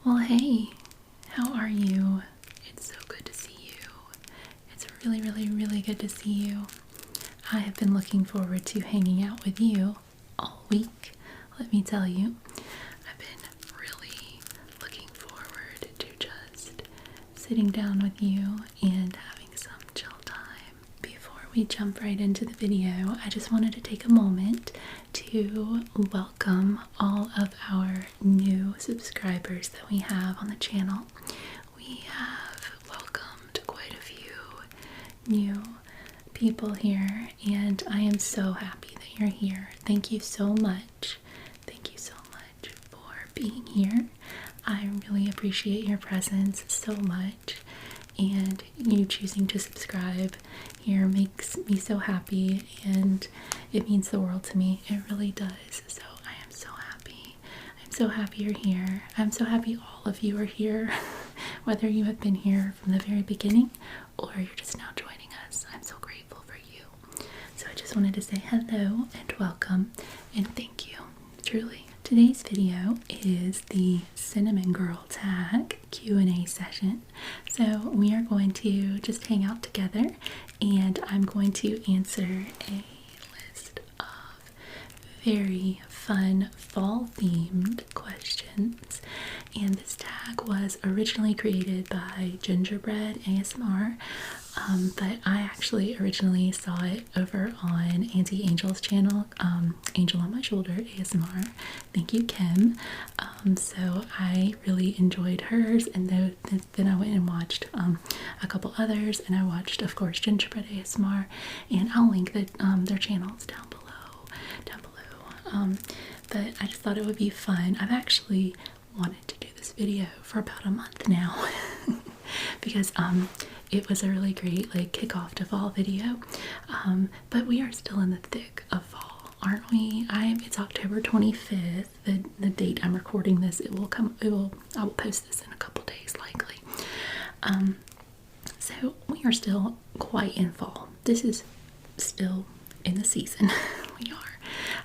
Well, hey, how are you? It's so good to see you. It's really, really, really good to see you. I have been looking forward to hanging out with you all week. Let me tell you, I've been really looking forward to just sitting down with you and having some chill time. Before we jump right into the video, I just wanted to take a moment to welcome all of our new subscribers that we have on the channel. We have welcomed quite a few new people here, and I am so happy that you're here. Thank you so much. Thank you so much for being here. I really appreciate your presence so much, and you choosing to subscribe here makes me so happy, and it means the world to me. It really does. So I am so happy. I'm so happy you're here. I'm so happy all of you are here, whether you have been here from the very beginning or you're just now joining us. I'm so grateful for you. So I just wanted to say hello and welcome and thank you, truly. Today's video is the Cinnamon Girl tag Q&A session. So we are going to just hang out together, and I'm going to answer a list of very fun fall themed questions. And this tag was originally created by Gingerbread ASMR, but I actually originally saw it over on Auntie Angel's channel, Angel on My Shoulder ASMR. Thank you, Kim. So I really enjoyed hers, and then I went and watched a couple others, and I watched, of course, Gingerbread ASMR, and I'll link their channels down below. But I just thought it would be fun. I've actually wanted to do this video for about a month now because it was a really great kickoff to fall video, but we are still in the thick of fall, aren't we? It's October 25th, the date I'm recording this. I will post this in a couple days likely. So we are still quite in fall. This is still in the season. We are.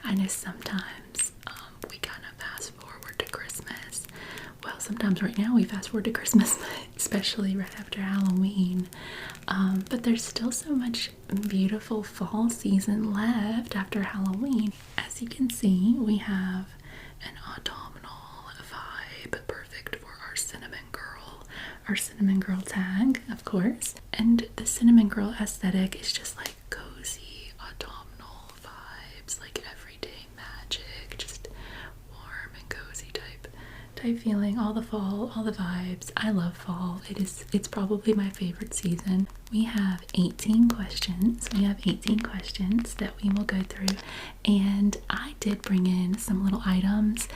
I know sometimes we kind of fast forward to Christmas. Well, sometimes right now we fast forward to Christmas, especially right after Halloween. But there's still so much beautiful fall season left after Halloween. As you can see, we have an autumnal vibe, perfect for our Cinnamon Girl tag, of course. And the Cinnamon Girl aesthetic is just like cozy autumnal vibes, like everyday magic, just warm and cozy type feeling. All the fall, all the vibes. I love fall. It's probably my favorite season. We have 18 questions. We have 18 questions that we will go through, and I did bring in some little items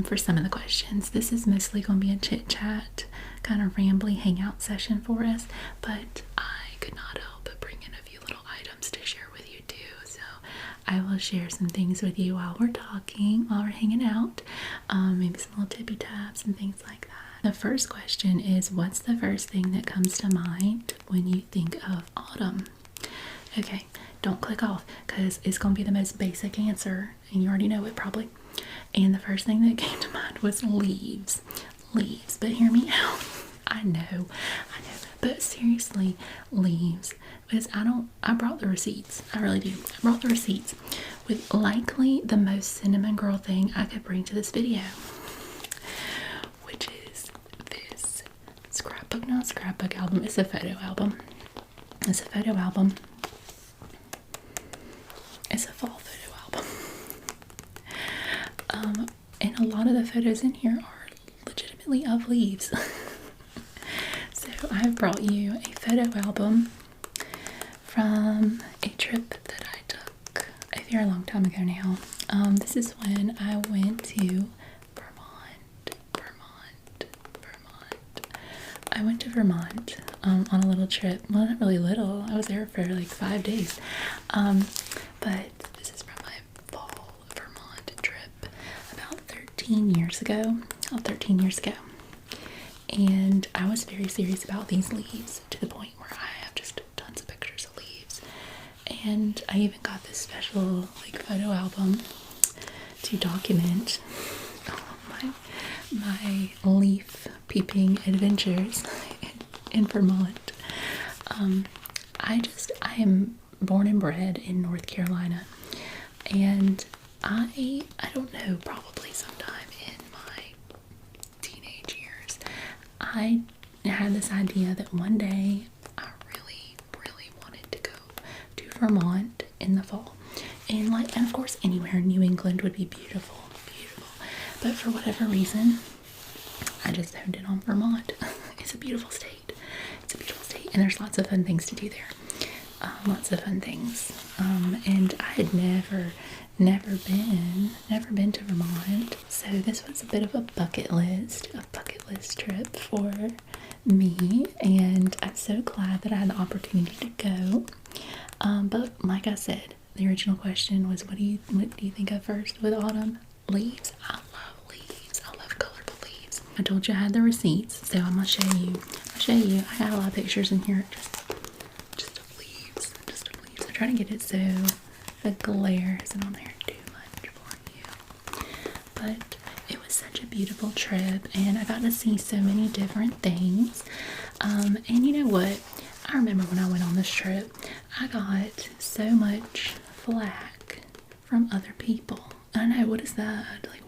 for some of the questions. This is mostly going to be a chit-chat, kind of rambly hangout session for us, but I could not help but bring in a few little items to share with you too. So I will share some things with you while we're talking, while we're hanging out, maybe some little tippy taps and things like that. The first question is, what's the first thing that comes to mind when you think of autumn? Okay, don't click off because it's going to be the most basic answer and you already know it probably. And the first thing that came to mind was leaves. Leaves, but hear me out. I know, but seriously, leaves, because I brought the receipts. I really do. I brought the receipts with likely the most Cinnamon Girl thing I could bring to this video, which is this scrapbook album. It's a photo album. It's a photo album. It's a fall photo album. And a lot of the photos in here are legitimately of leaves. So I've brought you a photo album from a trip that I took a very long time ago now. This is when I went to I went to Vermont on a little trip. Well, not really little. I was there for like 5 days. But this is from my fall Vermont trip about 13 years ago. And I was very serious about these leaves to the point where I have just tons of pictures of leaves. And I even got this special photo album to document my leaf peeping adventures in Vermont. I am born and bred in North Carolina, and I don't know, probably sometime in my teenage years, I had this idea that one day I really, really wanted to go to Vermont in the fall. And of course anywhere in New England would be beautiful, beautiful. But for whatever reason, I just honed in on Vermont. It's a beautiful state. It's a beautiful state, and there's lots of fun things to do there. Lots of fun things. And I had never been to Vermont. So this was a bit of a bucket list trip for me, and I'm so glad that I had the opportunity to go. But like I said, the original question was, what do you think of first with autumn? Leaves. I love leaves. I love colorful leaves. I told you I had the receipts, so I'm gonna show you. I got a lot of pictures in here, just of leaves. I try to get it so the glare isn't on there too much for you. But it was such a beautiful trip, and I got to see so many different things. And you know what? I remember when I went on this trip, I got so much flack from other people. I know, what is that? Like,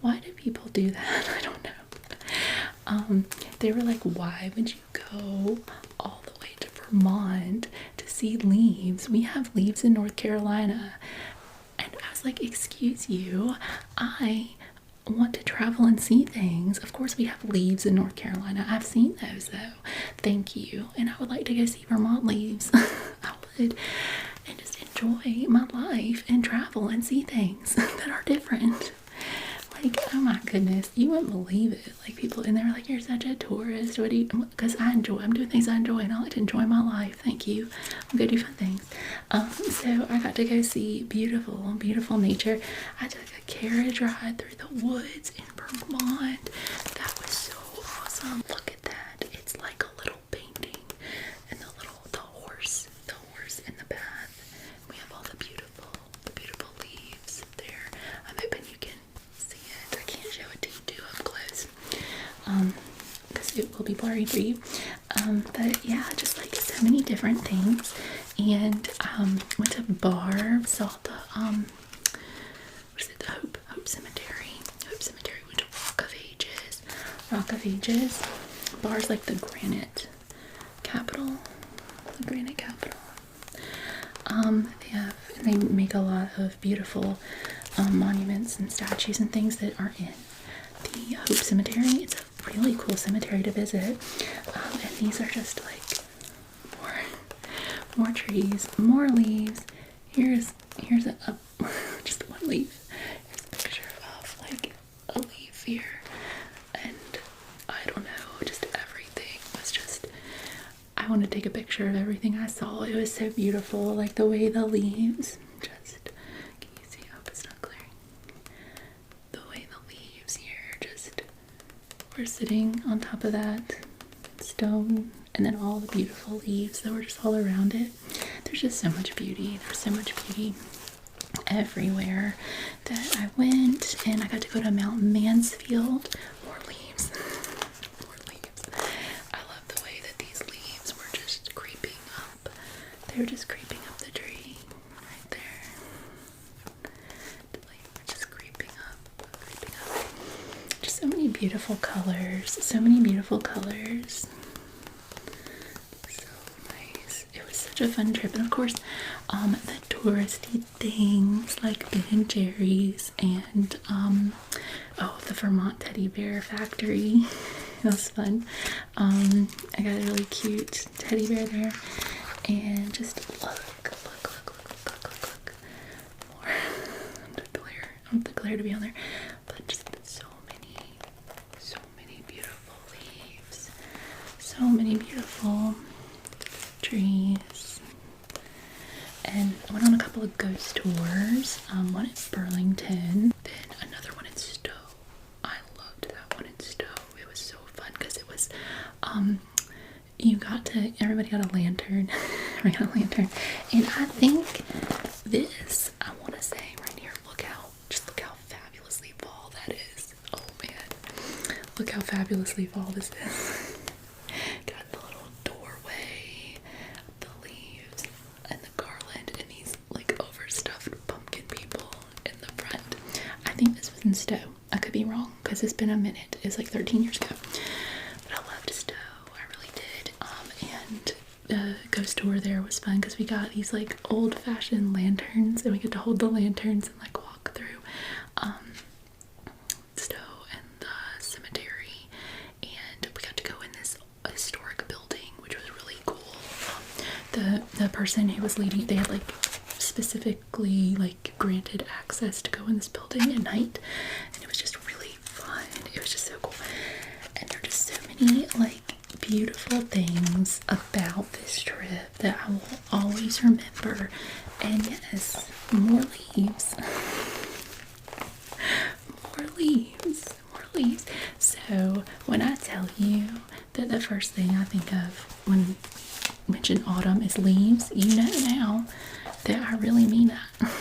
why do people do that? I don't know. They were like, why would you go all the way to Vermont to see leaves? We have leaves in North Carolina. And I was like, excuse you, I want to travel and see things. Of course we have leaves in North Carolina. I've seen those though. Thank you. And I would like to go see Vermont leaves. I would. And just enjoy my life and travel and see things that are different. Like, oh my goodness, you wouldn't believe it. Like, people, and they were like, you're such a tourist. What do you, because I'm doing things I enjoy, and I like to enjoy my life. Thank you. I'm gonna do fun things. So I got to go see beautiful, beautiful nature. I took a carriage ride through the woods in Vermont. That was so awesome. Look at that. It's like a little painting, and the horse in the path. We have all the beautiful leaves there. I'm hoping you can see it. I can't show it to you too up close, because it will be blurry for you. But yeah, just like so many different things. And went to a bar, saw the what is it, the Hope Cemetery. Went to Rock of Ages. Bars like the Granite Capital. They make a lot of beautiful monuments and statues and things that are in the Hope Cemetery. It's a really cool cemetery to visit. And these are just like more trees, more leaves. Here's just one leaf. Here's a picture of like a leaf here, and I don't know, just everything was just, I want to take a picture of everything I saw. It was so beautiful, like the way the leaves just, can you see? I hope it's not clearing. The way the leaves here just were sitting on top of that stone, and then all the beautiful leaves that were just all around it. There's just so much beauty. There's so much beauty everywhere that I went. And I got to go to Mount Mansfield. More leaves. I love the way that these leaves were just creeping up. They were just creeping up the tree right there. Like, just creeping up. Just so many beautiful colors. Such a fun trip. And of course, the touristy things like Ben & Jerry's and the Vermont teddy bear factory. It was fun. I got a really cute teddy bear there, and just look more. I want the glare to be on there, but just so many beautiful leaves, so many beautiful trees. And I went on a couple of ghost tours, one at Burlington, then another one in Stowe. I loved that one in Stowe. It was so fun because it was, everybody got a lantern. I got a lantern. And I think I want to say right here, look how fabulously fall that is. Oh man, how fabulously fall this is. Got the little doorway, the leaves, and the garland, and these like overstuffed pumpkin people in the front. I think this was in Stowe. I could be wrong because it's been a minute. It's like 13 years ago. But I loved Stowe. I really did. And the ghost tour there was fun because we got these like old-fashioned lanterns, and we get to hold the lanterns and like walk through Stowe and the cemetery, and we got to go in this historic building, which was really cool. The person who was leading, they had like specifically like granted access to go in this building at night, and it was just really fun. It was just so cool, and there are just so many like beautiful things about this trip that I will always remember. And yes, more leaves. More leaves. More leaves. So when I tell you that the first thing I think of when I mention autumn is leaves, you know now that I really mean that.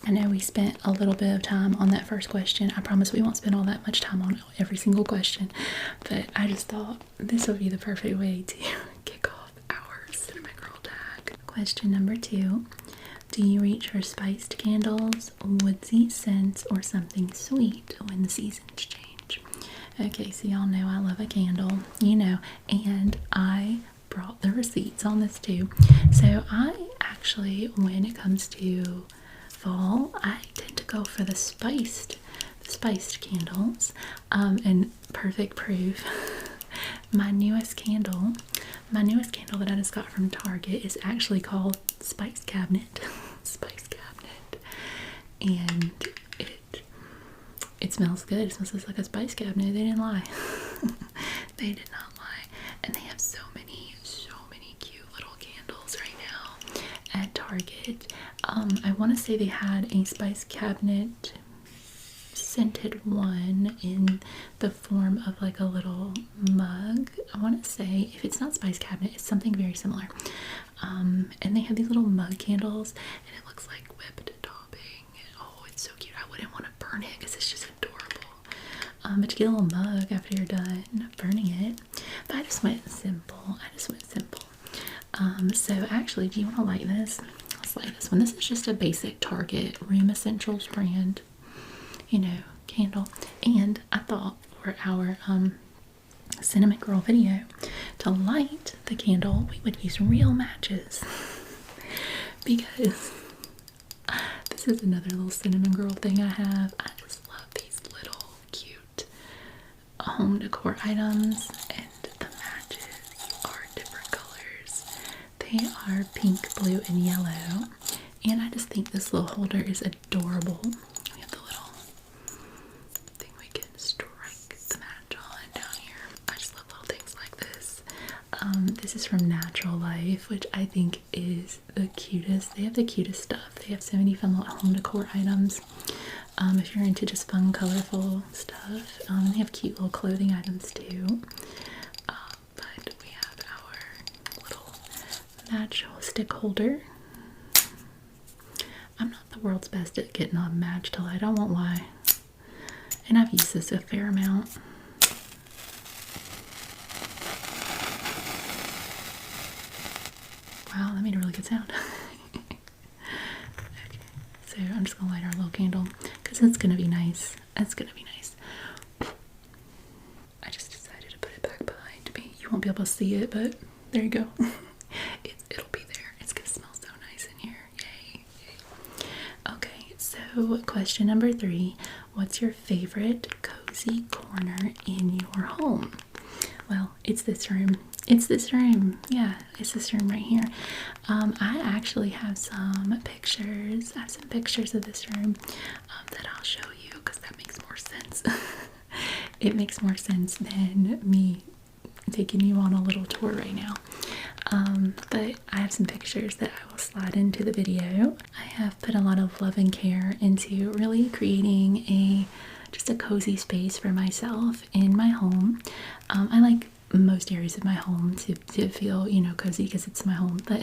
I know we spent a little bit of time on that first question. I promise we won't spend all that much time on every single question, but I just thought this would be the perfect way to kick off our Cinnamon Girl tag. Question number 2. Do you reach for spiced candles, woodsy scents, or something sweet when the seasons change? Okay, so y'all know I love a candle, you know, and I brought the receipts on this too. So I actually, when it comes to fall, I tend to go for the spiced candles, and perfect proof. My newest candle that I just got from Target is actually called Spice Cabinet. Spice Cabinet, and it smells good. It smells just like a spice cabinet. They didn't lie. They did not lie. And they have so many cute little candles right now at Target. I want to say they had a spice cabinet scented one in the form of like a little mug. I want to say, if it's not spice cabinet, it's something very similar. And they have these little mug candles, and it looks like whipped topping. Oh, it's so cute. I wouldn't want to burn it because it's just adorable. But you get a little mug after you're done burning it. But I just went simple. So actually, do you want to light this? Let's light this one. This is just a basic Target Room Essentials brand, you know, candle. And I thought for our Cinnamon Girl video, to light the candle, we would use real matches. Because this is another little Cinnamon Girl thing I have. I just love these little cute home decor items, and the matches are different colors. They are pink, blue, and yellow, and I just think this little holder is adorable. We have the little thing we can strike the match on down here. I just love little things like this. This is from Natural Life, which I think is the cutest. They have the cutest stuff. They have so many fun little home decor items. If you're into just fun, colorful stuff. They have cute little clothing items too. But we have our little match stick holder. I'm not the world's best at getting a match to light, I won't lie. And I've used this a fair amount. Wow, that made a really good sound. Okay, so I'm just gonna light our little candle because it's gonna be nice. It's gonna be nice. I just decided to put it back behind me. You won't be able to see it, but there you go. It'll be there. It's gonna smell so nice in here. Yay. Okay, so question number 3. What's your favorite cozy corner in your home? Well, it's this room. It's this room. Yeah, it's this room right here. I actually have some pictures. I have some pictures of this room that I'll show you because that makes more sense. It makes more sense than me taking you on a little tour right now. But I have some pictures that I will slide into the video. I have put a lot of love and care into really creating just a cozy space for myself in my home. I like most areas of my home to feel, you know, cozy because it's my home. But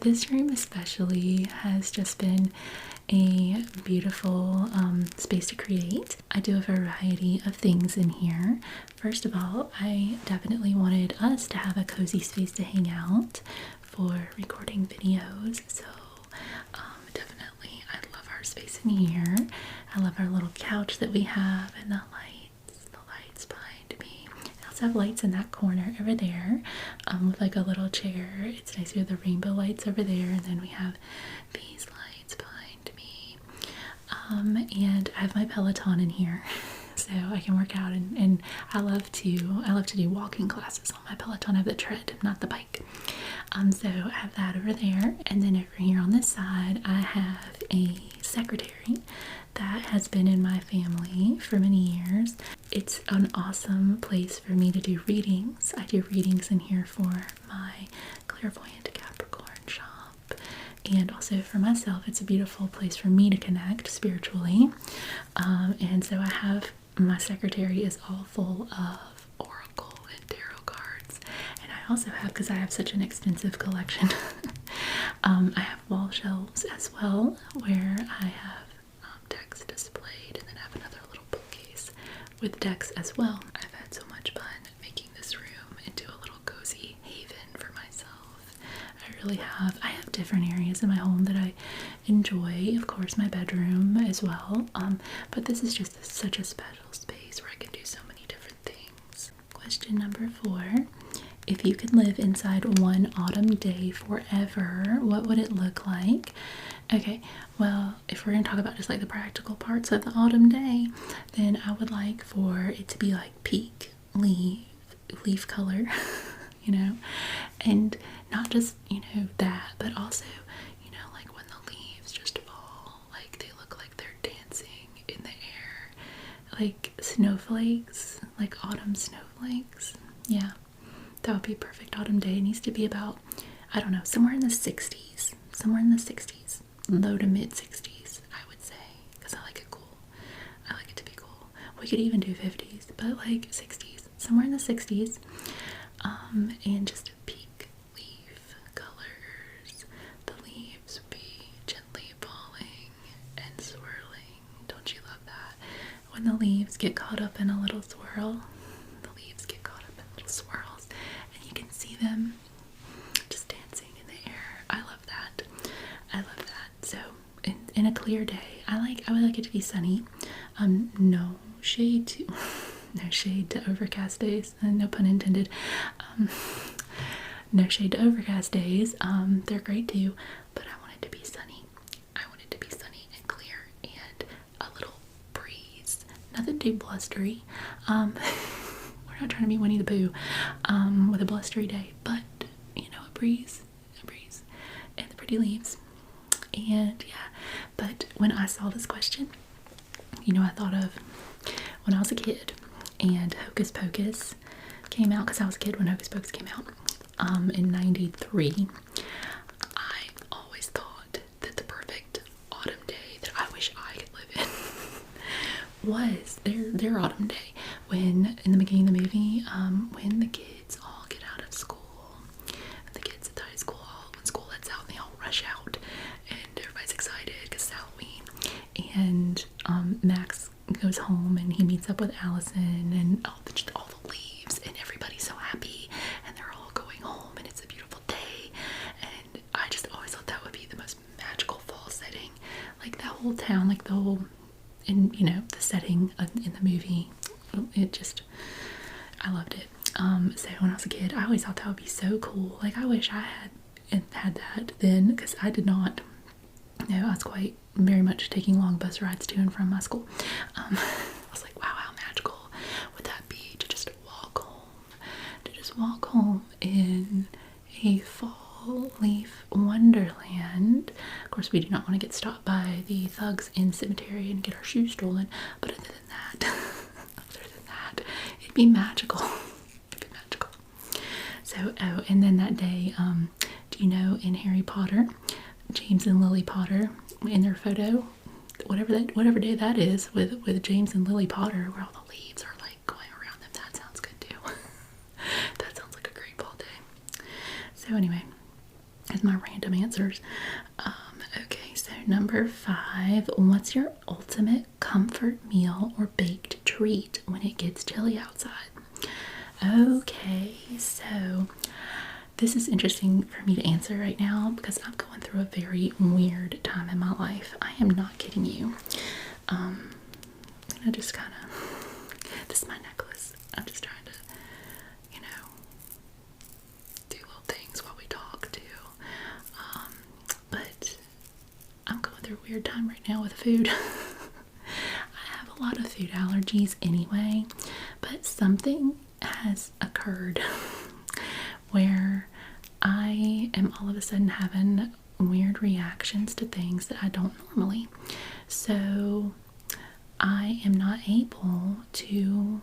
this room especially has just been a beautiful space to create. I do a variety of things in here. First of all, I definitely wanted us to have a cozy space to hang out for recording videos. So definitely, I love our space in here. I love our little couch that we have and the lights behind me. I also have lights in that corner over there with like a little chair. It's nice. We have the rainbow lights over there, and then we have these lights behind me. And I have my Peloton in here. So I can work out, and I love to do walking classes on my Peloton. I have the tread, not the bike. So I have that over there, and then over here on this side I have a secretary that has been in my family for many years. It's an awesome place for me to do readings. I do readings in here for my clairvoyant Capricorn shop, and also for myself. It's a beautiful place for me to connect spiritually. And so I have, my secretary is all full of oracle and tarot cards, and I also have, because I have such an extensive collection, I have wall shelves as well where I have decks displayed, and then I have another little bookcase with decks as well. I've had so much fun making this room into a little cozy haven for myself. I really have. I have different areas in my home that I enjoy. Of course, my bedroom as well. But this is just such a special space where I can do so many different things. Question number 4. If you could live inside one autumn day forever, what would it look like? Okay, well, if we're going to talk about just like the practical parts of the autumn day, then I would like for it to be like peak leaf color, you know, and not just, you know, that, but also, you know, like when the leaves just fall, like they look like they're dancing in the air, like snowflakes, like autumn snowflakes. Yeah, that would be a perfect autumn day. It needs to be about, I don't know, somewhere in the 60s, low to mid 60s, I would say, because I like it cool. I like it to be cool. We could even do 50s, but like 60s, somewhere in the 60s. And just peak leaf colors. The leaves would be gently falling and swirling. Don't you love that? When the leaves get caught up in a little swirl, and you can see them just dancing in the air. I love that. So in a clear day, I would like it to be sunny. No shade to overcast days, no pun intended. No shade to overcast days. They're great too, but I want it to be sunny. I want it to be sunny and clear and a little breeze. Nothing too blustery. We're not trying to be Winnie the Pooh with a blustery day, but you know, a breeze, and the pretty leaves. And yeah, but when I saw this question, you know, I thought of when I was a kid and Hocus Pocus came out, because I was a kid when Hocus Pocus came out in 93. I always thought that the perfect autumn day that I wish I could live in was their autumn day, when in the beginning of the movie, when the kids all get out of school, the kids at the high school, when school lets out, and they all rush out and everybody's excited because it's Halloween, and Max goes home and he meets up with Allison, and all the leaves, and everybody's so happy, and they're all going home, and it's a beautiful day. And I just always thought that would be the most magical fall setting, like that whole town, like the whole, and you know, the setting in the movie, it just, I loved it. So when I was a kid, I always thought that would be so cool. Like, I wish I had that then, because I did not. You know, I was quite very much taking long bus rides to and from my school. I was like, wow, how magical would that be to just walk home in a fall leaf wonderland. Of course, we do not want to get stopped by the thugs in the cemetery and get our shoes stolen, but other than that, it'd be magical. So, oh, and then that day, do you know, in Harry Potter, James and Lily Potter, in their photo, whatever day that is, with James and Lily Potter, where all the leaves are like going around them, that sounds good too. So anyway, that's my random answers. Okay, so number 5. What's your ultimate comfort meal or baked treat when it gets chilly outside? Okay, so this is interesting for me to answer right now because I'm going through a very weird time in my life. I am not kidding you. I just kind of, this is my necklace. I'm just trying to, do little things while we talk too. But I'm going through a weird time right now with food. I have a lot of food allergies anyway, but something has occurred where I am all of a sudden having weird reactions to things that I don't normally. So I am not able to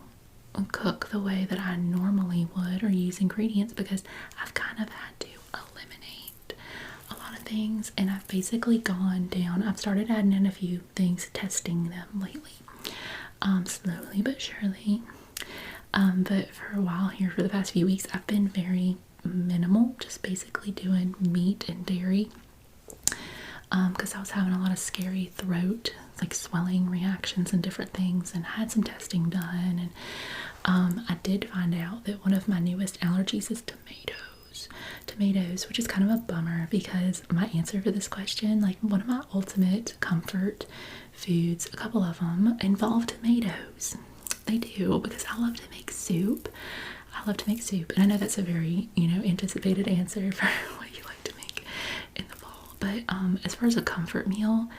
cook the way that I normally would or use ingredients because I've kind of had to eliminate a lot of things, and I've basically gone down. I've started adding in a few things, testing them lately, slowly but surely. But for a while here, for the past few weeks, I've been very minimal, just basically doing meat and dairy, because I was having a lot of scary throat, like swelling reactions and different things, and I had some testing done, and I did find out that one of my newest allergies is tomatoes, which is kind of a bummer because my answer for this question, like one of my ultimate comfort foods, a couple of them involve tomatoes. They do, because I love to make soup. And I know that's a very, anticipated answer for what you like to make in the fall. But as far as a comfort meal,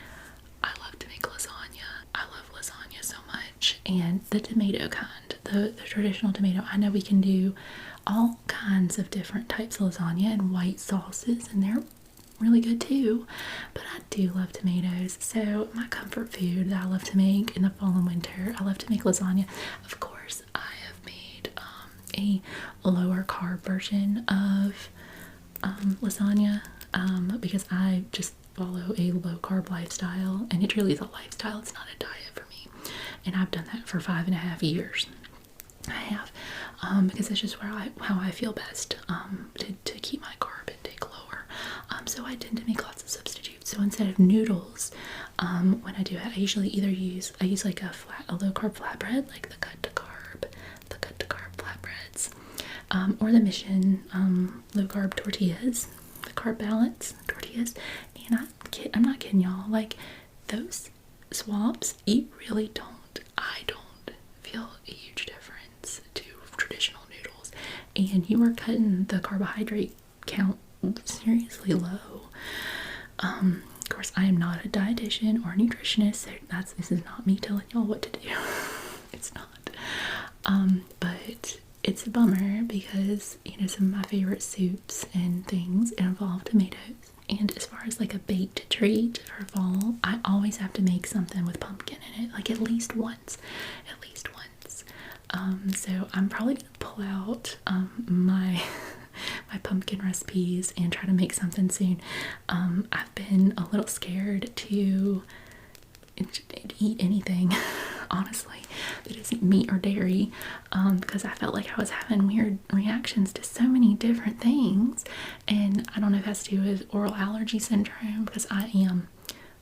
I love to make lasagna. I love lasagna so much. And the tomato kind, the traditional tomato. I know we can do all kinds of different types of lasagna and white sauces, and they're really good too. But I do love tomatoes. So my comfort food that I love to make in the fall and winter, I love to make lasagna. Of course, I have made a lower carb version of lasagna because I just follow a low carb lifestyle, and it really is a lifestyle. It's not a diet for me, and I've done that for 5.5 years. I have, because it's just how I feel best to keep my carb intake lower. So I tend to make lots of substitutes. So instead of noodles, when I do it, I usually either use like a low carb flatbread, like the cut to carb flatbreads, or the Mission low carb tortillas, the carb balance tortillas. And I'm not kidding y'all, like those swaps, I don't feel a huge difference to traditional noodles, and you are cutting the carbohydrate count seriously low. Of course, I am not a dietitian or a nutritionist, so this is not me telling y'all what to do. It's not. But it's a bummer because, some of my favorite soups and things involve tomatoes. And as far as like a baked treat for fall, I always have to make something with pumpkin in it, like at least once. So I'm probably gonna pull out my pumpkin recipes and try to make something soon. I've been a little scared to eat anything, honestly, that isn't meat or dairy, because I felt like I was having weird reactions to so many different things, and I don't know if it has to do with oral allergy syndrome, because I am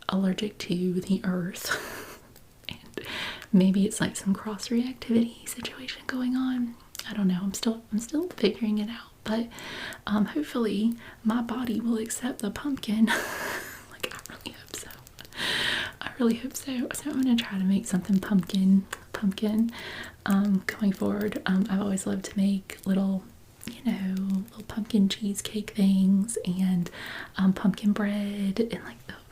allergic to the earth, and maybe it's like some cross reactivity situation going on. I don't know. I'm still figuring it out, but hopefully my body will accept the pumpkin. Like, I really hope so. So I'm gonna try to make something pumpkin going forward. I've always loved to make little pumpkin cheesecake things, and pumpkin bread, and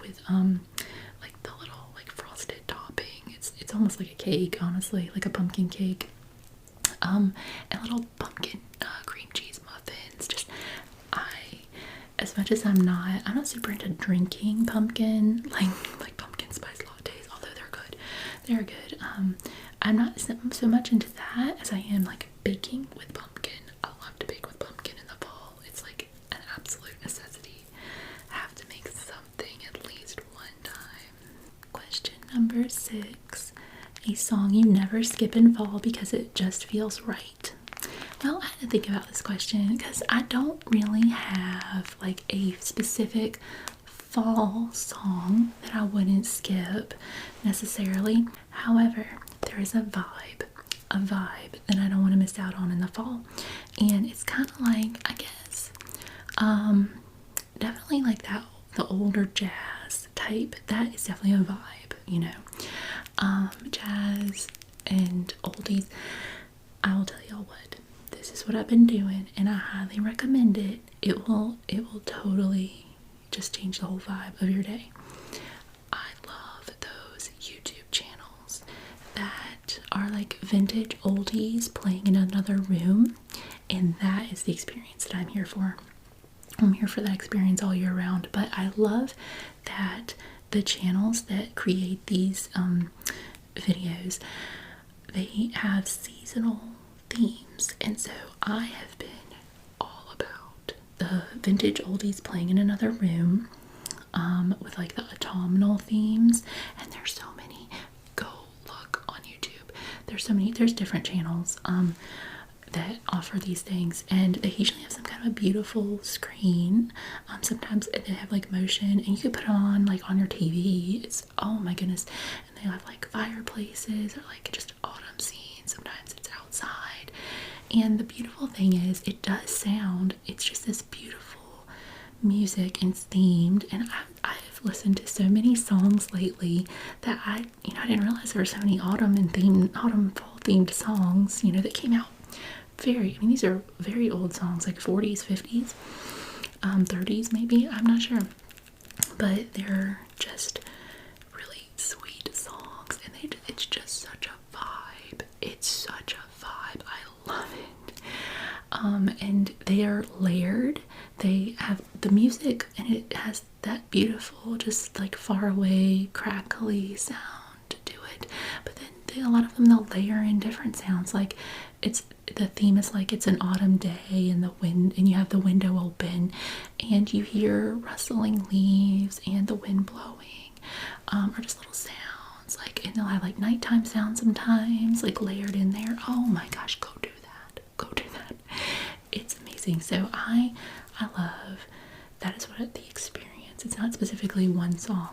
with the little frosted topping. It's almost like a cake, honestly, like a pumpkin cake. And little pumpkin cream cheese muffins. As much as I'm not super into drinking pumpkin, like pumpkin spice lattes, although they're good. I'm not so much into that as I am like baking with pumpkin. I love to bake with pumpkin in the fall. It's like an absolute necessity. I have to make something at least one time. Question number 6. A song you never skip in fall because it just feels right. Well, I had to think about this question because I don't really have like a specific fall song that I wouldn't skip necessarily. However, there is a vibe that I don't want to miss out on in the fall. And it's kind of like, I guess, definitely like that, the older jazz type. That is definitely a vibe, you know. Jazz and oldies. I will tell y'all what, this is what I've been doing and I highly recommend it. It will totally just change the whole vibe of your day. I love those YouTube channels that are like vintage oldies playing in another room, and that is the experience that I'm here for. I'm here for that experience all year round. But I love that the channels that create these videos, they have seasonal themes, and so I have been all about the vintage oldies playing in another room, with like the autumnal themes. And there's so many. Go look on YouTube. There's different channels that offer these things, and they usually have some kind of a beautiful screen. Sometimes they have like motion, and you can put them on like on your TV. It's, oh my goodness. And they have like fireplaces or like just autumn scenes. Sometimes it's outside, and the beautiful thing is it does sound, it's just this beautiful music and it's themed. And I've listened to so many songs lately that I didn't realize there were so many autumn fall themed songs, that came out these are very old songs, like 40s, 50s, 30s maybe, I'm not sure, but they're just really sweet songs, and it's just such a vibe. It's such a vibe. I love it. And they are layered. They have the music, and it has that beautiful, just like far away, crackly sound to it. But then a lot of them, they'll layer in different sounds. Like the theme is like it's an autumn day, and the wind, and you have the window open, and you hear rustling leaves and the wind blowing, or just little sounds. Like, and they'll have like nighttime sounds sometimes, like layered in there. Oh my gosh, go do that. Go do that. It's amazing. So I love, that is what the experience. It's not specifically one song,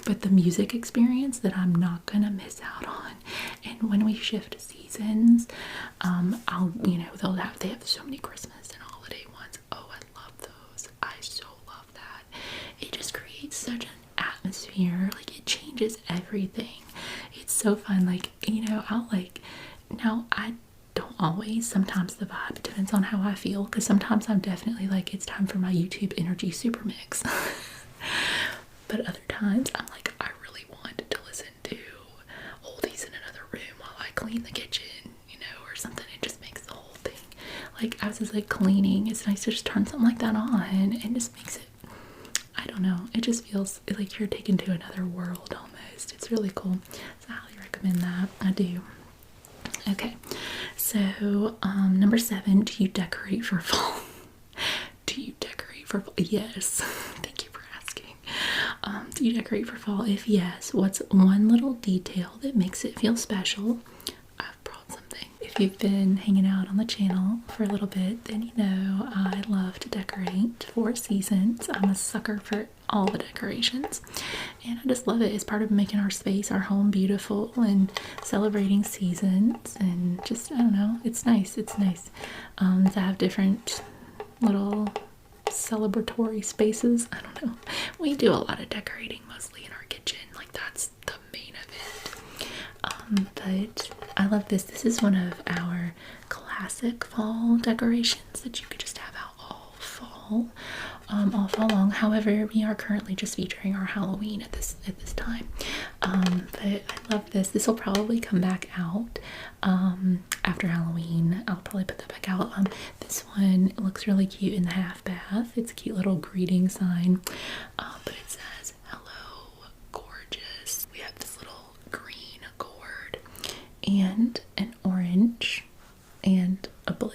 but the music experience that I'm not gonna miss out on. And when we shift seasons, they have so many Christmas and holiday ones. Oh, I love those. I so love that. It just creates such an atmosphere. Like, it changes everything. It's so fun. Like, now I don't always, sometimes the vibe depends on how I feel, because sometimes I'm definitely like, it's time for my YouTube energy super mix. But other times I'm like, I really want to listen to oldies in another room while I clean the kitchen, or something. It just makes the whole thing, like, I was just like cleaning, it's nice to just turn something like that on, and just makes it, I don't know, it just feels like you're taken to another world almost. It's really cool. So I highly recommend that. I do. Okay, so number 7, do you decorate for fall? Do you decorate for fall? Yes. Thank you for asking. Do you decorate for fall? If yes, what's one little detail that makes it feel special? I've brought something. If you've been hanging out on the channel for a little bit, then you know I love to decorate for seasons. I'm a sucker for all the decorations, and I just love it. It's part of making our space, our home, beautiful, and celebrating seasons, and just, I don't know, it's nice. It's nice to have different little celebratory spaces. I don't know. We do a lot of decorating, mostly in our kitchen. Like, that's the main of it. But I love this. This is one of our classic fall decorations that you could just have out all fall long. However, we are currently just featuring our Halloween at this time. But I love this. This will probably come back out after Halloween. I'll probably put that back out. This one looks really cute in the half bath. It's a cute little greeting sign. But it says, "Hello, gorgeous." We have this little green gourd and an orange and a blue,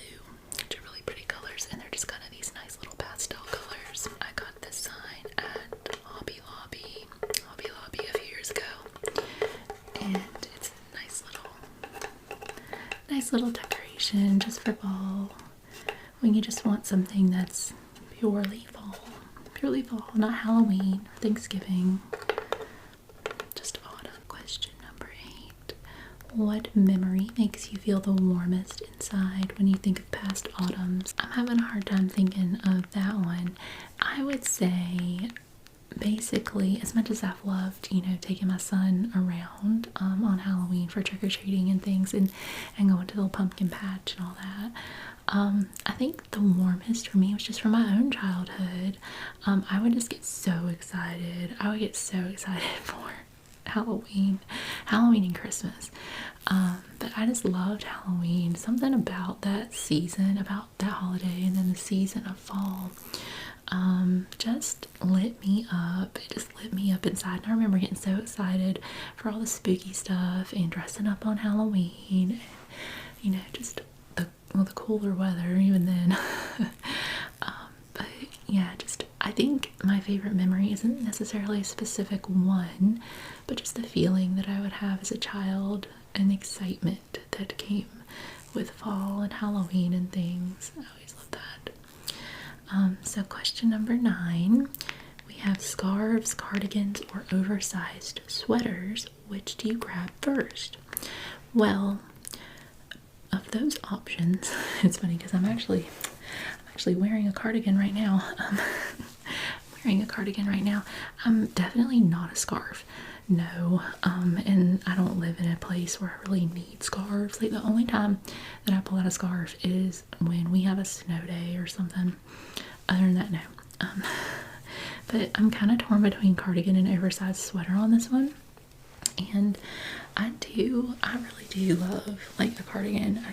which are really pretty colors, and they're just kind of these nice little pastel colors. I got this sign at Hobby Lobby a few years ago, and it's a nice little decoration. decoration just for fall. When you just want something that's purely fall. Purely fall, not Halloween or Thanksgiving. Just autumn. Question number 8. What memory makes you feel the warmest inside when you think of past autumns? I'm having a hard time thinking of that one. I would say basically, as much as I've loved, taking my son around on Halloween for trick-or-treating and things and going to the little pumpkin patch and all that, I think the warmest for me was just from my own childhood. I would just get so excited. I would get so excited for Halloween and Christmas. But I just loved Halloween. Something about that season, about that holiday, and then the season of fall just lit me up. It just lit me up inside. And I remember getting so excited for all the spooky stuff and dressing up on Halloween and, just the cooler weather even then. But yeah, I think my favorite memory isn't necessarily a specific one, but just the feeling that I would have as a child and excitement that came with fall and Halloween and things. I always loved that. So question number 9, we have scarves, cardigans, or oversized sweaters. Which do you grab first? Well, of those options, it's funny because I'm actually wearing a cardigan right now. I'm definitely not a scarf. No, and I don't live in a place where I really need scarves. Like the only time that I pull out a scarf is when we have a snow day or something. Other than that, no. But I'm kind of torn between cardigan and oversized sweater on this one. And I really do love like a cardigan.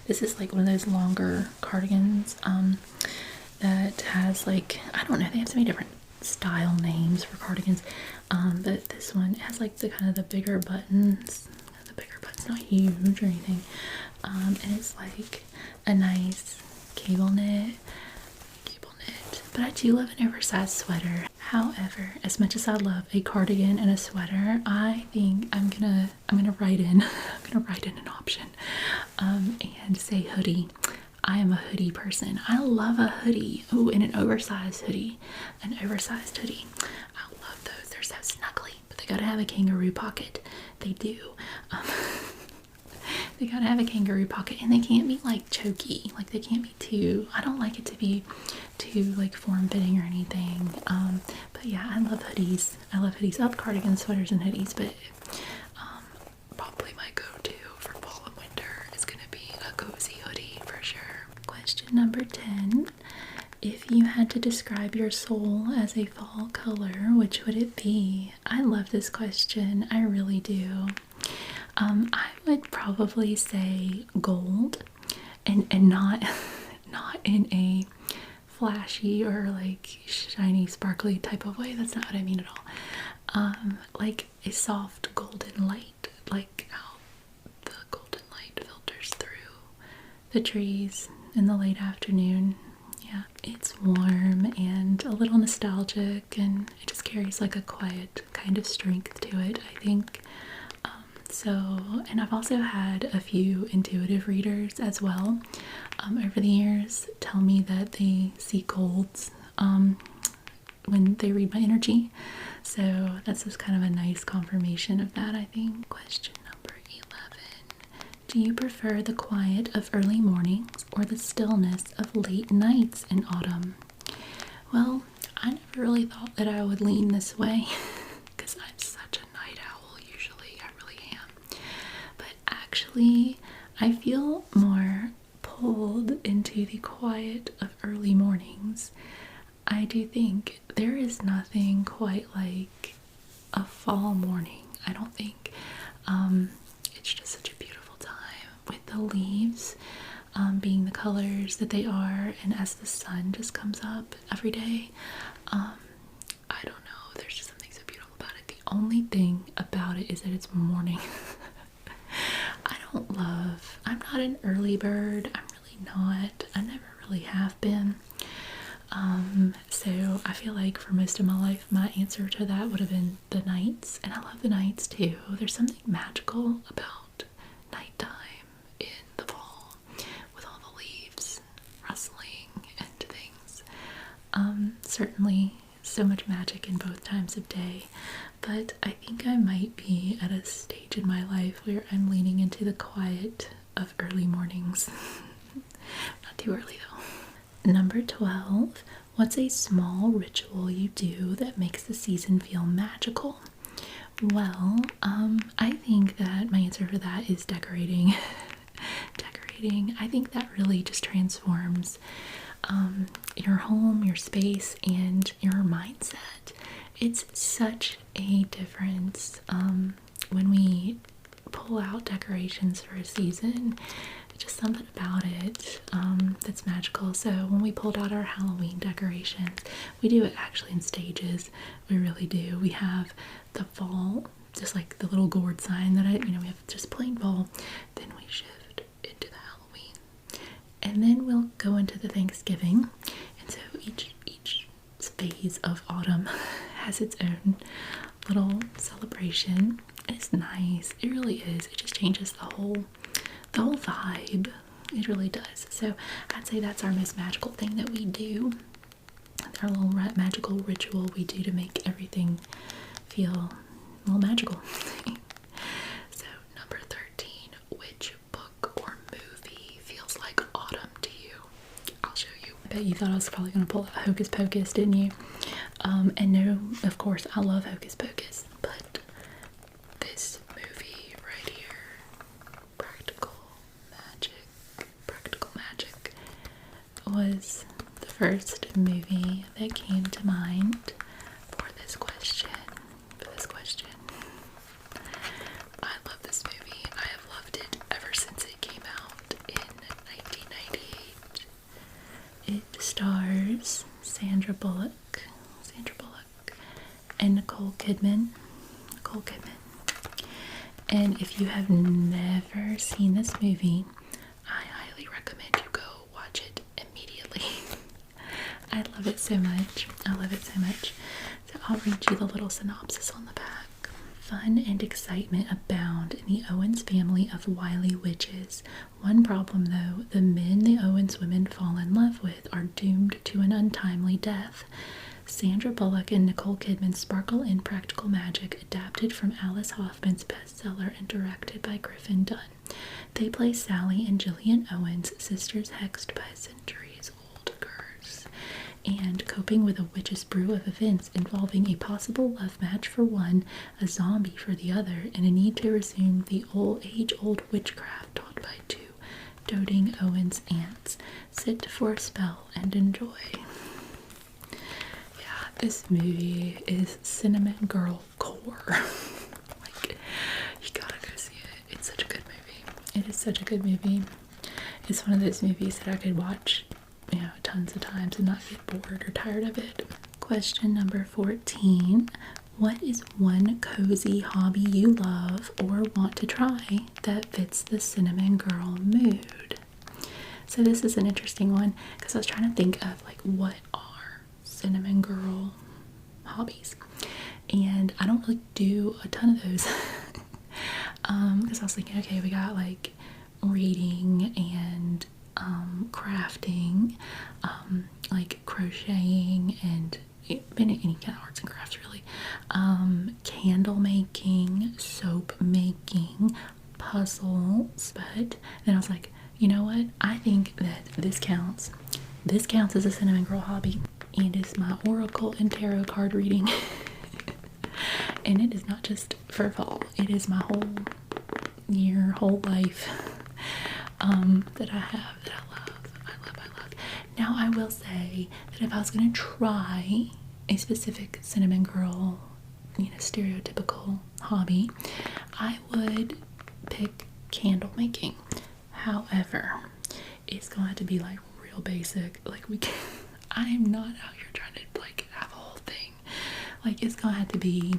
This is like one of those longer cardigans that has like, I don't know, they have so many different style names for cardigans, but this one has like the kind of the bigger buttons. The bigger buttons, not huge or anything, and it's like a nice cable knit. But I do love an oversized sweater. However, as much as I love a cardigan and a sweater, I think I'm gonna write in an option and say hoodie. I am a hoodie person. I love a hoodie. Oh, and an oversized hoodie. I love those. They're so snuggly, but they gotta have a kangaroo pocket. They do. They gotta have a kangaroo pocket, and they can't be like choky. Like they can't be too. I don't like it to be too like form-fitting or anything. But yeah, I love hoodies. I love cardigans, sweaters, and hoodies. But probably my go-to for fall and winter is gonna be a cozy hoodie for sure. Question number 10. If you had to describe your soul as a fall color, which would it be? I love this question. I really do. I would probably say gold, and not in a flashy or like shiny, sparkly type of way. That's not what I mean at all. Like a soft golden light, like how the golden light filters through the trees in the late afternoon. Yeah, it's warm and a little nostalgic, and it just carries like a quiet kind of strength to it, I think. And I've also had a few intuitive readers as well over the years tell me that they see golds when they read my energy. So that's just kind of a nice confirmation of that, I think. Question number 11. Do you prefer the quiet of early mornings or the stillness of late nights in autumn? Well, I never really thought that I would lean this way because I'm such a night owl usually. I really am. But actually, I feel more pulled into the quiet of early mornings. I do think there is nothing quite like a fall morning, I don't think. It's just such a beautiful time with the leaves being the colors that they are, and as the sun just comes up every day. I don't know, there's just something so beautiful about it. The only thing about it is that it's morning. I'm not an early bird. I'm really not. I never really have been. So I feel like for most of my life, my answer to that would have been the nights, and I love the nights too. There's something magical about nighttime in the fall. certainly so much magic in both times of day, but I think I might be at a stage in my life where I'm leaning into the quiet of early mornings. Not too early though. Number 12, what's a small ritual you do that makes the season feel magical? Well, I think that my answer for that is decorating. Decorating. I think that really just transforms your home, your space, and your mindset. It's such a difference when we pull out decorations for a season. Just something about it that's magical. So when we pulled out our Halloween decorations, we do it actually in stages. We really do. We have the fall, just like the little gourd sign that we have just plain fall. Then we shift into the Halloween, and then we'll go into the Thanksgiving. And so each phase of autumn has its own little celebration. It's nice. It really is. It just changes the whole vibe. It really does. So I'd say that's our most magical thing that we do. Our little magical ritual we do to make everything feel a little magical. So number 13, which book or movie feels like autumn to you? I'll show you. I bet you thought I was probably going to pull out Hocus Pocus, didn't you? And no, of course, I love Hocus Pocus, but this movie right here, Practical Magic, was the first movie that came to mind for this question. I love this movie. I have loved it ever since it came out in 1998. It stars Sandra Bullock and Nicole Kidman. And if you have never seen this movie, I highly recommend you go watch it immediately. I love it so much. So I'll read you the little synopsis on the back. Fun and excitement abound in the Owens family of wily witches. One problem, though: the men the Owens women fall in love with are doomed to an untimely death. Sandra Bullock and Nicole Kidman sparkle in Practical Magic, adapted from Alice Hoffman's bestseller and directed by Griffin Dunn. They play Sally and Gillian Owens, sisters hexed by a centuries-old curse, and coping with a witch's brew of events involving a possible love match for one, a zombie for the other, and a need to resume the age-old witchcraft taught by two doting Owens aunts. Sit for a spell and enjoy. This movie is cinnamon girl core. Like, you gotta go see it. It's such a good movie. It is such a good movie. It's one of those movies that I could watch, tons of times and not get bored or tired of it. Question number 14. What is one cozy hobby you love or want to try that fits the cinnamon girl mood? So this is an interesting one because I was trying to think of what are cinnamon girl hobbies, and I don't really do a ton of those because I was thinking, okay, we got reading and crafting, crocheting and any kind of arts and crafts really, candle making, soap making, puzzles. But then I was like, you know what, I think that this counts as a cinnamon girl hobby. And it's my oracle and tarot card reading. And it is not just for fall. It is my whole year, whole life that I have, that I love. Now, I will say that if I was going to try a specific cinnamon girl, stereotypical hobby, I would pick candle making. However, it's going to be real basic. I'm not out here trying to have a whole thing. It's gonna have to be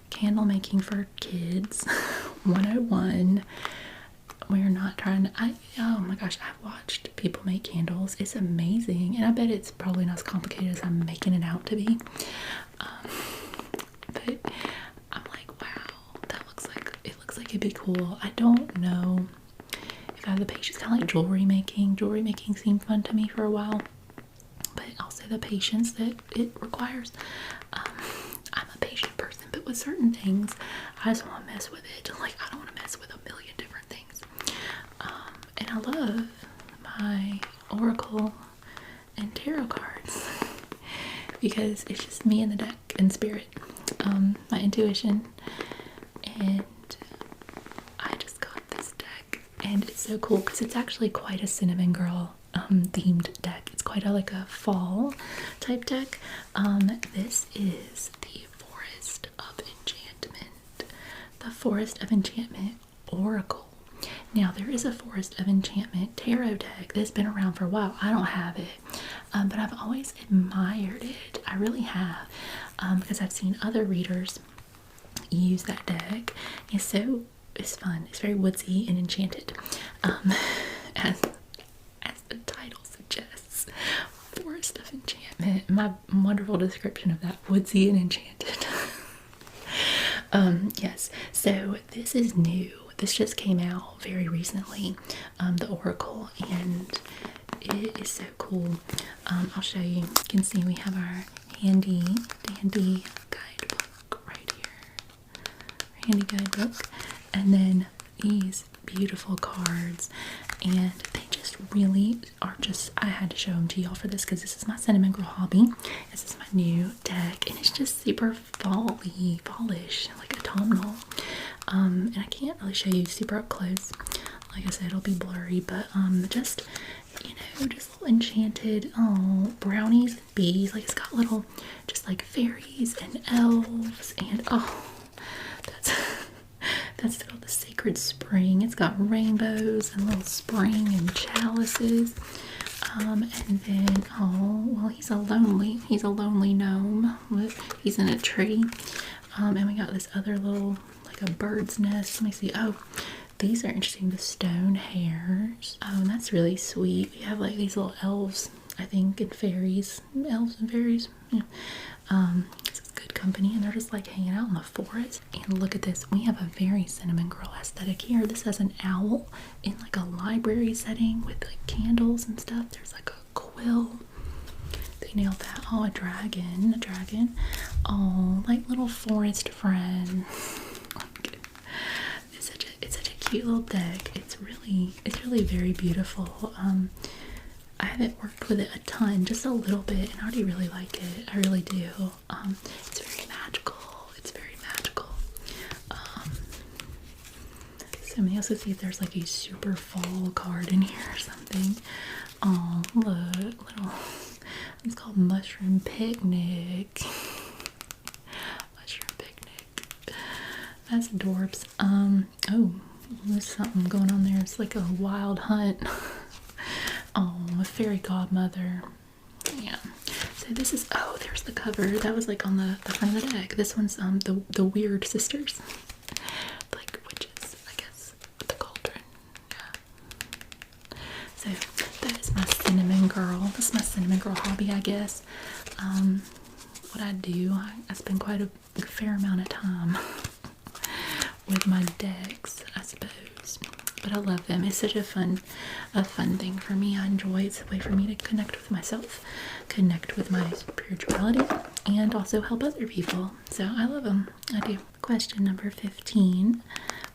candle making for kids 101. We're not trying to, oh my gosh, I've watched people make candles. It's amazing, and I bet it's probably not as complicated as I'm making it out to be. But I'm like, wow, it looks like it'd be cool. I don't know if I have the patience. Kind of like jewelry making. Jewelry making seemed fun to me for a while. But also also the patience that it requires. I'm a patient person, but with certain things, I just want to mess with it. Like, I don't want to mess with a million different things. And I love my oracle and tarot cards because it's just me and the deck and spirit, my intuition, and I just got this deck, and it's so cool because it's actually quite a cinnamon girl themed deck. It's quite like a fall type deck. This is the Forest of Enchantment. The Forest of Enchantment Oracle. Now, there is a Forest of Enchantment tarot deck that's been around for a while. I don't have it, but I've always admired it. I really have, because I've seen other readers use that deck. It's fun. It's very woodsy and enchanted, as the title suggests. Forest of Enchantment. My wonderful description of that, woodsy and enchanted. Yes, so this is new. This just came out very recently, the Oracle, and it is so cool. I'll show you. You can see we have our handy dandy guidebook right here. Handy guidebook, and then these beautiful cards, and they just really are just, I had to show them to y'all for this because this is my cinnamon girl hobby. This is my new deck, and it's just super fallish, like autumnal. And I can't really show you super up close. Like I said, it'll be blurry, but just, you know, just little enchanted brownies and bees. Like, it's got little, just like fairies and elves, and that's called the Sacred Spring. It's got rainbows and little spring and chalices. And then, well, he's a lonely gnome. He's in a tree. And we got this other little, like a bird's nest. Let me see. Oh, these are interesting. The stone hares. Oh, and that's really sweet. We have like these little elves, I think, and fairies. Elves and fairies. Yeah. This is good company, and they're just like hanging out in the forest. And look at this. We have a very cinnamon girl aesthetic here. This has an owl in like a library setting with like candles and stuff. There's like a quill. They nailed that. Oh, a dragon. Oh, like little forest friend. It's such a cute little deck. It's really very beautiful. I haven't worked with it a ton, just a little bit, and I already really like it. I really do. It's very magical. So let me also see if there's like a super fall card in here or something. Oh, look, it's called Mushroom Picnic. Mushroom Picnic. That's adorbs. Oh, there's something going on there. It's like a wild hunt. Oh, a fairy godmother. Yeah. So this is, oh, there's the cover. That was like on the front of the deck. This one's the Weird Sisters. Like witches, I guess. With the cauldron. Yeah. So that is my cinnamon girl. This is my cinnamon girl hobby, I guess. What I do, I spend quite a fair amount of time with my decks, I suppose. But I love them. It's such a fun thing for me. I enjoy it. It's a way for me to connect with myself, connect with my spirituality, and also help other people. So I love them. I do. Question number 15.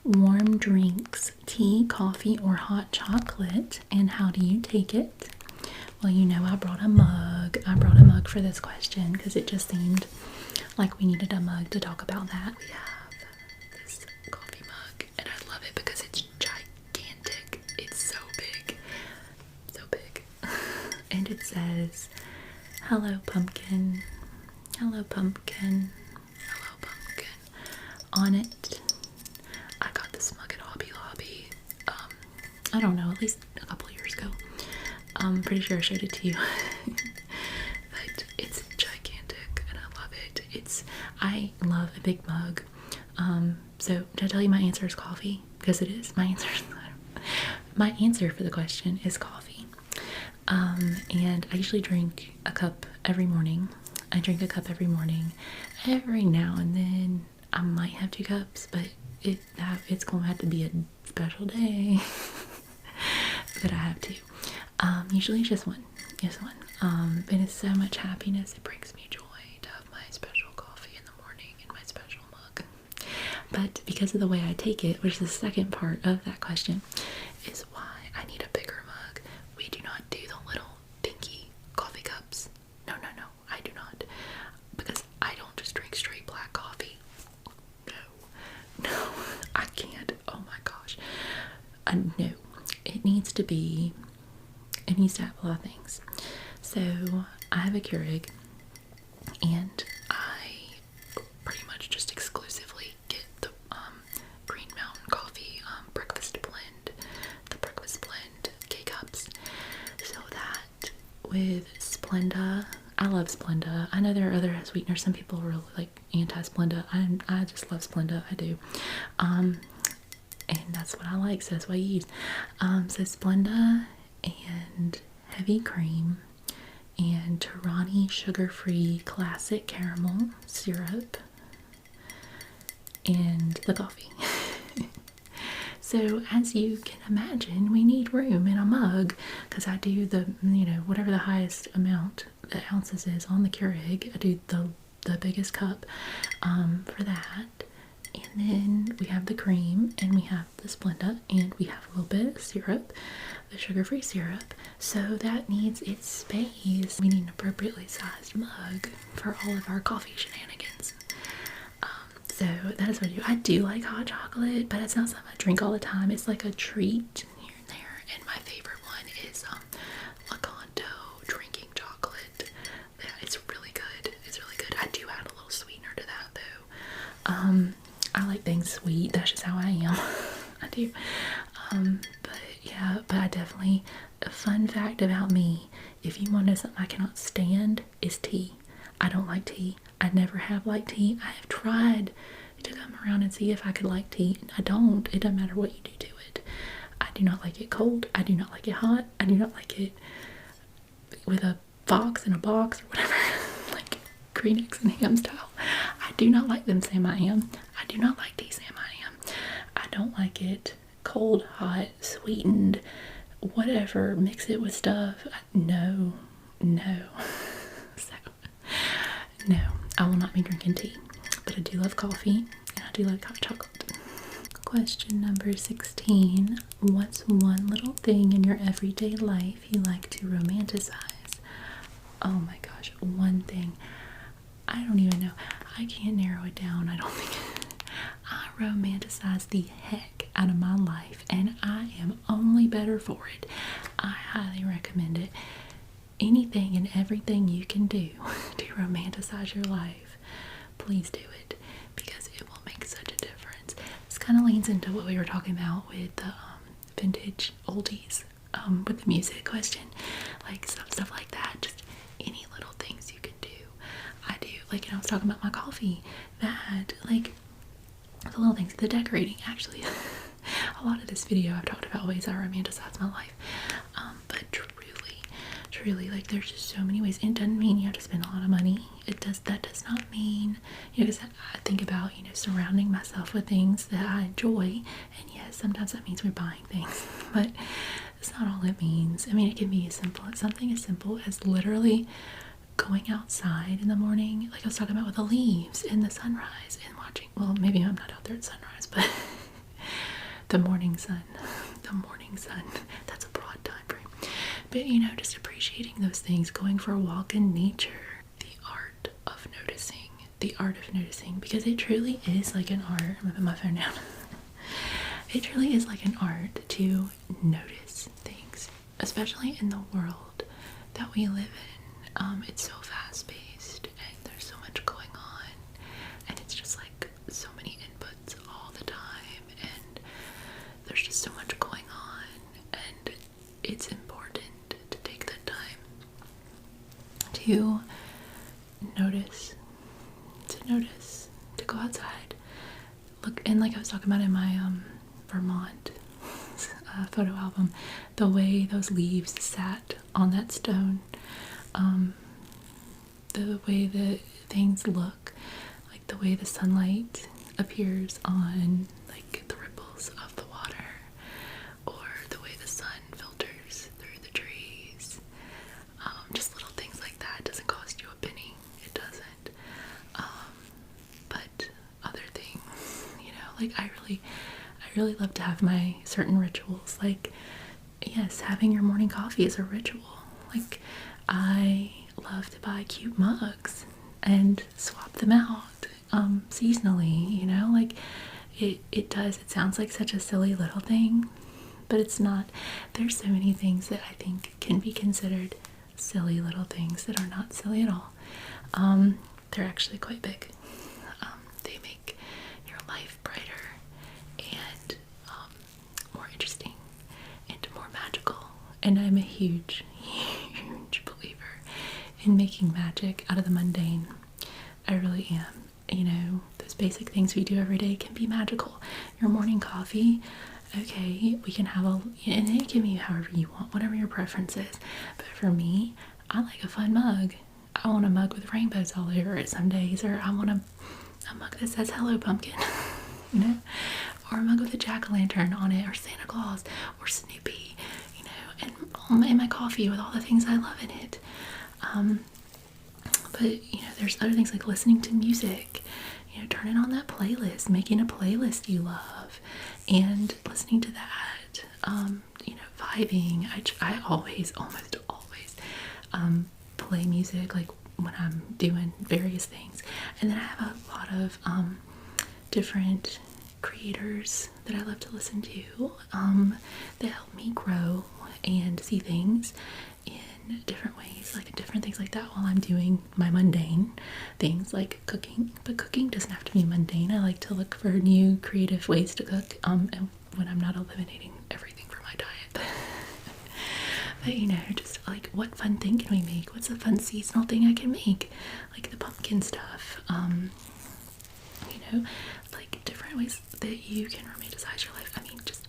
Warm drinks, tea, coffee, or hot chocolate, and how do you take it? Well, you know, I brought a mug. I brought a mug for this question because it just seemed like we needed a mug to talk about that. We have this coffee mug, and I love it because it's gigantic. It's so big. So big. And it says, "Hello, pumpkin. Hello, pumpkin. Hello, pumpkin." On it, I got this mug at Hobby Lobby. I don't know, at least a couple years ago. I'm pretty sure I showed it to you. But it's gigantic and I love it. I love a big mug. So did I tell you my answer is coffee? Because it is. My answer for the question is coffee. And I usually drink a cup every morning. I drink a cup every morning. Every now and then I might have 2 cups, but it's going to have to be a special day that I have 2. Usually it's just 1. This one. It is so much happiness. It brings me joy to have my special coffee in the morning in my special mug. But because of the way I take it, which is the second part of that question, is why I need a bigger mug. We do not do the little dinky coffee cups. No, no, no, I do not. Because I don't just drink straight black coffee. No, I can't. Oh my gosh. No, it needs to have a lot of things. So I have a Keurig, and I pretty much just exclusively get the Green Mountain Coffee breakfast blend, the breakfast blend K-Cups, so that with Splenda, I love Splenda. I know there are other sweeteners. Some people are really like anti-Splenda. I just love Splenda. I do. And that's what I like, so that's what I use. So Splenda and heavy cream and Torani sugar-free classic caramel syrup and the coffee. So as you can imagine, we need room in a mug, because I do the, whatever the highest amount the ounces is on the Keurig, I do the biggest cup for that. And then we have the cream, and we have the Splenda, and we have a little bit of syrup, the sugar-free syrup. So that needs its space. We need an appropriately sized mug for all of our coffee shenanigans. So that is what I do. I do like hot chocolate, but it's not something I drink all the time. It's like a treat here and there. And my favorite one is Lakanto drinking chocolate. Yeah, it's really good. It's really good. I do add a little sweetener to that though. I like things sweet. That's just how I am. I do. But I definitely, a fun fact about me, if you want to know something I cannot stand, is tea. I don't like tea. I never have liked tea. I have tried to come around and see if I could like tea. I don't. It doesn't matter what you do to it. I do not like it cold. I do not like it hot. I do not like it with a box in a box or whatever. Like green eggs and ham style. I do not like them Sam I am. I do not like tea Sam I am. I don't like it cold, hot, sweetened, whatever. Mix it with stuff. No. So, no, I will not be drinking tea. But I do love coffee, and I do like hot chocolate. Question number 16. What's one little thing in your everyday life you like to romanticize? Oh my gosh, one thing. I don't even know. I can't narrow it down, I don't think. I romanticize the heck out of my life, and I am only better for it. I highly recommend it. Anything and everything you can do to romanticize your life, please do it, because it will make such a difference. This kind of leans into what we were talking about with the vintage oldies, with the music question, like stuff like that. Just any little things you can do. I do, like, I was talking about my coffee, that, like, the little things, the decorating, actually. A lot of this video I've talked about ways I romanticize my life, but truly, like, there's just so many ways. It doesn't mean you have to spend a lot of money. That does not mean, because I think about, surrounding myself with things that I enjoy, and yes, sometimes that means we're buying things, but that's not all it means. I mean, it can be something as simple as literally going outside in the morning, like I was talking about with the leaves and the sunrise, and watching, well, maybe I'm not out there at sunrise, but the morning sun, that's a broad time frame. But, just appreciating those things, going for a walk in nature, the art of noticing, because it truly is like an art. I'm gonna put my phone down. It truly is like an art to notice things, especially in the world that we live in. It's so fast-paced, and there's so much going on, and it's just like so many inputs all the time, and there's just so much going on, and it's important to take that time to notice, to go outside, look, and like I was talking about in my Vermont photo album, the way those leaves sat on that stone, the way that things look, like the way the sunlight appears on, like, the ripples of the water, or the way the sun filters through the trees. really love to have my certain rituals. Like, yes, having your morning coffee is a ritual. Like, I love to buy cute mugs and swap them out seasonally, you know? Like, it sounds like such a silly little thing, but it's not. There's so many things that I think can be considered silly little things that are not silly at all. They're actually quite big. They make your life brighter and more interesting and more magical. And I'm a huge, huge believer in making magic out of the mundane. I really am. You know, those basic things we do every day can be magical. Your morning coffee, okay, we can have and it can be however you want, whatever your preference is. But for me, I like a fun mug. I want a mug with rainbows all over it some days, or I want a mug that says hello pumpkin, you know, or a mug with a jack-o'-lantern on it, or Santa Claus, or Snoopy, you know, and my coffee with all the things I love in it. But, you know, there's other things like listening to music, you know, turning on that playlist, making a playlist you love, and listening to that, you know, vibing. I always, almost always, play music, like, when I'm doing various things. And then I have a lot of, different creators that I love to listen to, that help me grow and see things in different ways, like different things like that while I'm doing my mundane things like cooking. But cooking doesn't have to be mundane. I like to look for new creative ways to cook, and when I'm not eliminating everything from my diet. But, you know, just like, what fun thing can we make? What's a fun seasonal thing I can make? Like the pumpkin stuff, you know, like different ways that you can romanticize your life. I mean, just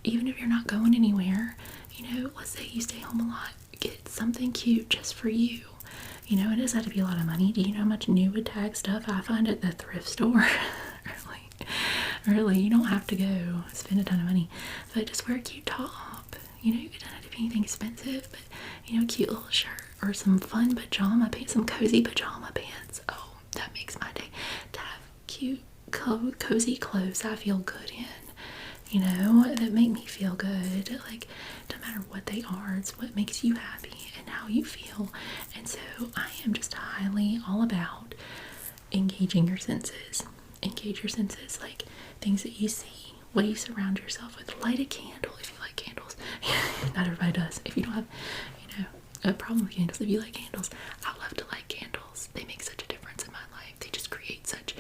even if you're not going anywhere, you know, let's say you stay home a lot, get something cute just for you. You know, it doesn't have to be a lot of money. Do you know how much new wood tag stuff I find at the thrift store? Really, you don't have to go spend a ton of money, but just wear a cute top. You know, it doesn't have to be anything expensive, but, you know, a cute little shirt or some fun pajama pants, some cozy pajama pants. Oh, that makes my day. To have cute, cozy clothes I feel good in, you know, that make me feel good. Like, no matter what they are, it's what makes you happy and how you feel. And so I am just highly all about engaging your senses. Engage your senses, like things that you see, what you surround yourself with. Light a candle if you like candles. Not everybody does. If you don't have, you know, a problem with candles, if you like candles, I love to light candles. They make such a difference in my life. They just create such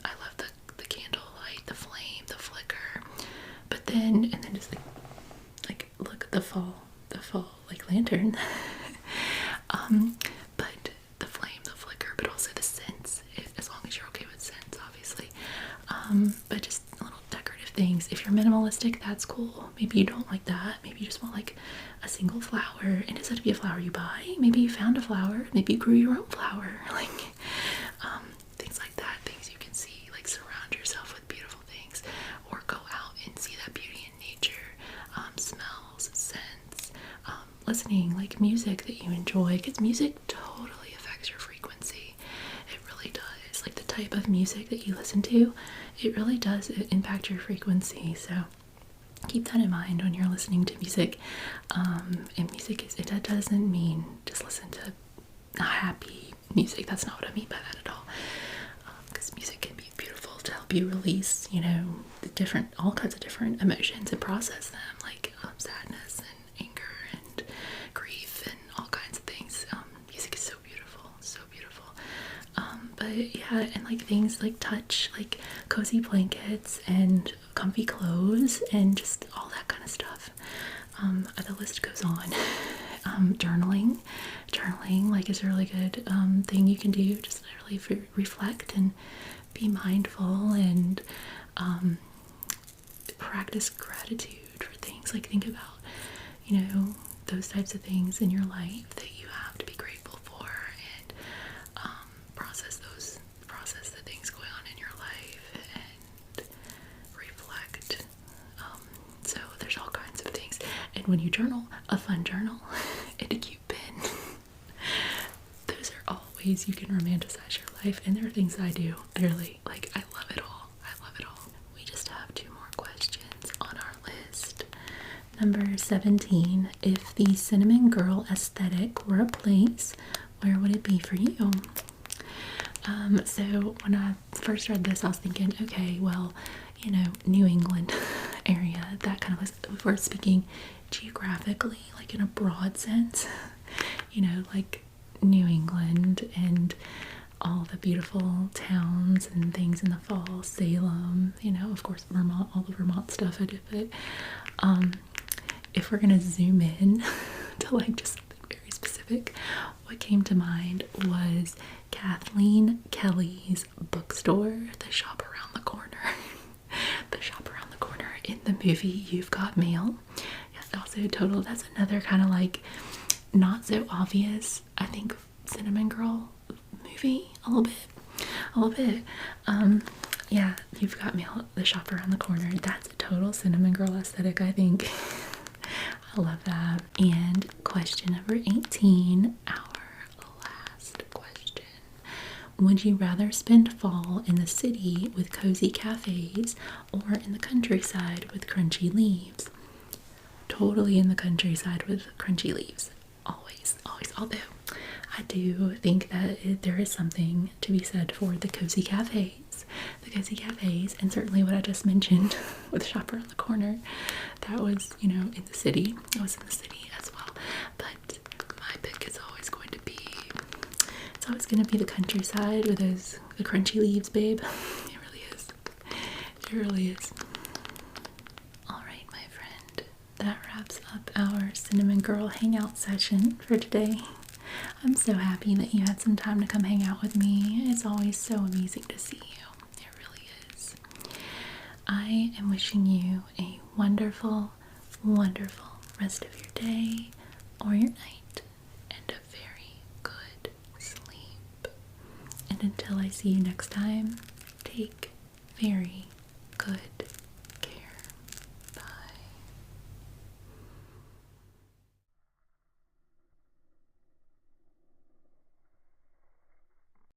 I love the candle light, the flame, the flicker. But then, and then just like look at the fall like lantern. But the flame, the flicker, but also the scents, as long as you're okay with scents, obviously. But just little decorative things. If you're minimalistic, that's cool. Maybe you don't like that. Maybe you just want like a single flower. And it doesn't have to be a flower you buy. Maybe you found a flower. Maybe you grew your own flower. Like, things like that. Things you can see. Like, surround yourself with beautiful things. Or go out and see that beauty in nature. Smells, scents, listening, like music that you enjoy. Because music totally affects your frequency. It really does. Like the type of music that you listen to, it really does impact your frequency. So keep that in mind when you're listening to music. And music that doesn't mean just listen to happy music. That's not what I mean by that at all. Because music can be beautiful to help you release, you know, all kinds of different emotions and process them, like sadness and anger and grief and all kinds of things. Music is so beautiful, so beautiful. But yeah, and like things like touch, like cozy blankets and comfy clothes and just all that kind of stuff. The list goes on. Journaling like is a really good thing you can do. Just literally reflect and be mindful and practice gratitude for things. Like, think about, you know, those types of things in your life that you have to be grateful for, and process the things going on in your life and reflect. So there's all kinds of things. And when you journal, a fun journal and a cute pen, those are all ways you can romanticize your life. And there are things I do, literally, like, I love it all. We just have 2 more questions. Number 17. If the cinnamon girl aesthetic were a place, where would it be for you? So when I first read this, I was thinking, okay, well, you know, New England area, that kind of place. If we're speaking geographically, like in a broad sense, you know, like New England and all the beautiful towns and things in the fall, Salem, you know, of course, Vermont, all the Vermont stuff I did, but if we're gonna zoom in to like just something very specific, what came to mind was Kathleen Kelly's bookstore, the shop around the corner. The shop around the corner in the movie You've Got Mail. Yeah, also total, that's another kind of like not so obvious, I think, Cinnamon Girl movie, a little bit. Yeah, You've Got Mail, the shop around the corner. That's a total Cinnamon Girl aesthetic, I think. I love that. And question number 18, our last question. Would you rather spend fall in the city with cozy cafes or in the countryside with crunchy leaves? Totally in the countryside with crunchy leaves. Always. Although I do think that there is something to be said for the cozy cafes. The cozy cafes, and certainly what I just mentioned with Shop Around the Corner, that was, you know, in the city. It was in the city as well. But my pick is always going to be, it's always going to be the countryside with the crunchy leaves, babe. It really is. It really is. Alright, my friend. That wraps up our Cinnamon Girl Hangout session for today. I'm so happy that you had some time to come hang out with me. It's always so amazing to see you. It really is. I am wishing you a wonderful, wonderful rest of your day or your night and a very good sleep. And until I see you next time, take very good